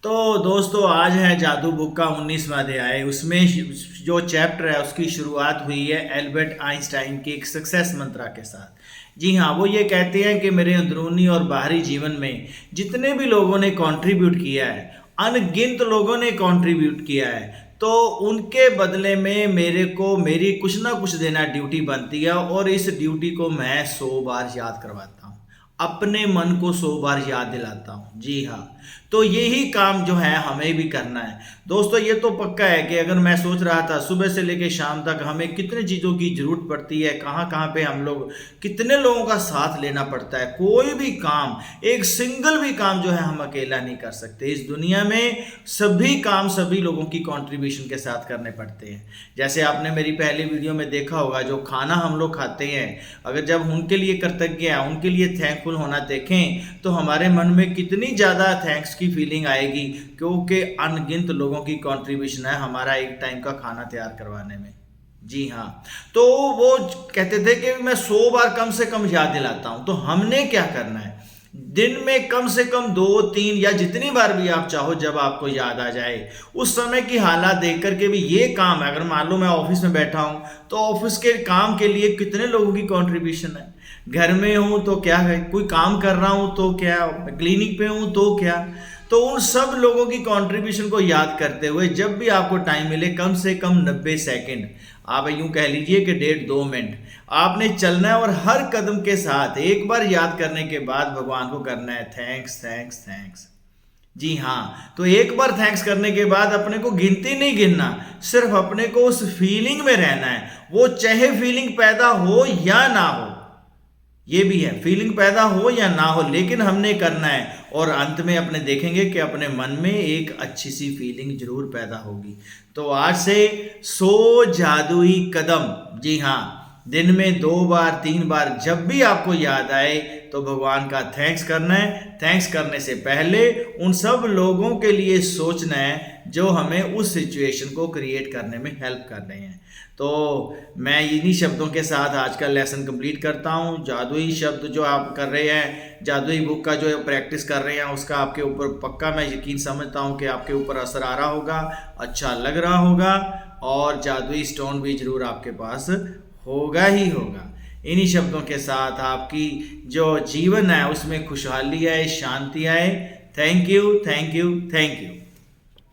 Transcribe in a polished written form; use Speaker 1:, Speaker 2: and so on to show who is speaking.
Speaker 1: तो दोस्तों आज है जादू बुक का 19वां अध्याय। उसमें जो चैप्टर है उसकी शुरुआत हुई है एल्बर्ट आइंस्टाइन की एक सक्सेस मंत्रा के साथ। जी हाँ, वो ये कहते हैं कि मेरे अंदरूनी और बाहरी जीवन में जितने भी लोगों ने कंट्रीब्यूट किया है, अनगिनत लोगों ने कंट्रीब्यूट किया है, तो उनके बदले में मेरे को मेरी कुछ ना कुछ देना ड्यूटी बनती है और इस ड्यूटी को मैं 100 बार याद करवाता हूँ, अपने मन को 100 बार याद दिलाता हूँ। जी हाँ, तो यही काम जो है हमें भी करना है दोस्तों। ये तो पक्का है कि अगर मैं सोच रहा था सुबह से लेकर शाम तक हमें कितने चीज़ों की ज़रूरत पड़ती है, कहाँ कहाँ पे हम लोग कितने लोगों का साथ लेना पड़ता है। कोई भी काम, एक सिंगल भी काम जो है हम अकेला नहीं कर सकते। इस दुनिया में सभी काम सभी लोगों की कंट्रीब्यूशन के साथ करने पड़ते हैं। जैसे आपने मेरी पहली वीडियो में देखा होगा, जो खाना हम लोग खाते हैं, अगर जब उनके लिए कृतज्ञ है, उनके लिए थैंकफुल होना देखें तो हमारे मन में कितनी ज़्यादा थैंक्स की फीलिंग आएगी, क्योंकि अनगिनत लोगों की कंट्रीब्यूशन है हमारा एक टाइम का खाना तैयार करवाने में। जी हाँ, तो वो कहते थे कि मैं 100 बार कम से कम याद दिलाता हूं। तो हमने क्या करना है, दिन में कम से कम 2-3 या जितनी बार भी आप चाहो, जब आपको याद आ जाए, उस समय की हालात देख करके भी ये काम है। अगर मान लो मैं ऑफिस में बैठा हूं तो ऑफिस के काम के लिए कितने लोगों की कंट्रीब्यूशन है, घर में हूं तो क्या है, कोई काम कर रहा हूं तो क्या, क्लिनिक पे हूं तो क्या। तो उन सब लोगों की कंट्रीब्यूशन को याद करते हुए जब भी आपको टाइम मिले, कम से कम 90 सेकंड, आप यूं कह लीजिए कि 1.5-2 मिनट आपने चलना है और हर कदम के साथ एक बार याद करने के बाद भगवान को करना है थैंक्स थैंक्स थैंक्स। जी हाँ, तो एक बार थैंक्स करने के बाद अपने को गिनती नहीं गिनना, सिर्फ अपने को उस फीलिंग में रहना है। वो चाहे फीलिंग पैदा हो या ना हो, ये भी है, फीलिंग पैदा हो या ना हो, लेकिन हमने करना है। और अंत में अपने देखेंगे कि अपने मन में एक अच्छी सी फीलिंग जरूर पैदा होगी। तो आज से 100 जादुई कदम, जी हाँ, दिन में 2 बार 3 बार जब भी आपको याद आए तो भगवान का थैंक्स करना है। थैंक्स करने से पहले उन सब लोगों के लिए सोचना है जो हमें उस सिचुएशन को क्रिएट करने में हेल्प कर रहे हैं। तो मैं इन्हीं शब्दों के साथ आज का लेसन कंप्लीट करता हूँ। जादुई शब्द जो आप कर रहे हैं, जादुई बुक का जो प्रैक्टिस कर रहे हैं, उसका आपके ऊपर पक्का मैं यकीन समझता हूँ कि आपके ऊपर असर आ रहा होगा, अच्छा लग रहा होगा, और जादुई स्टोन भी जरूर आपके पास होगा ही होगा। इन्हीं शब्दों के साथ आपकी जो जीवन है उसमें खुशहाली आए, शांति आए। Thank you, thank you, thank you.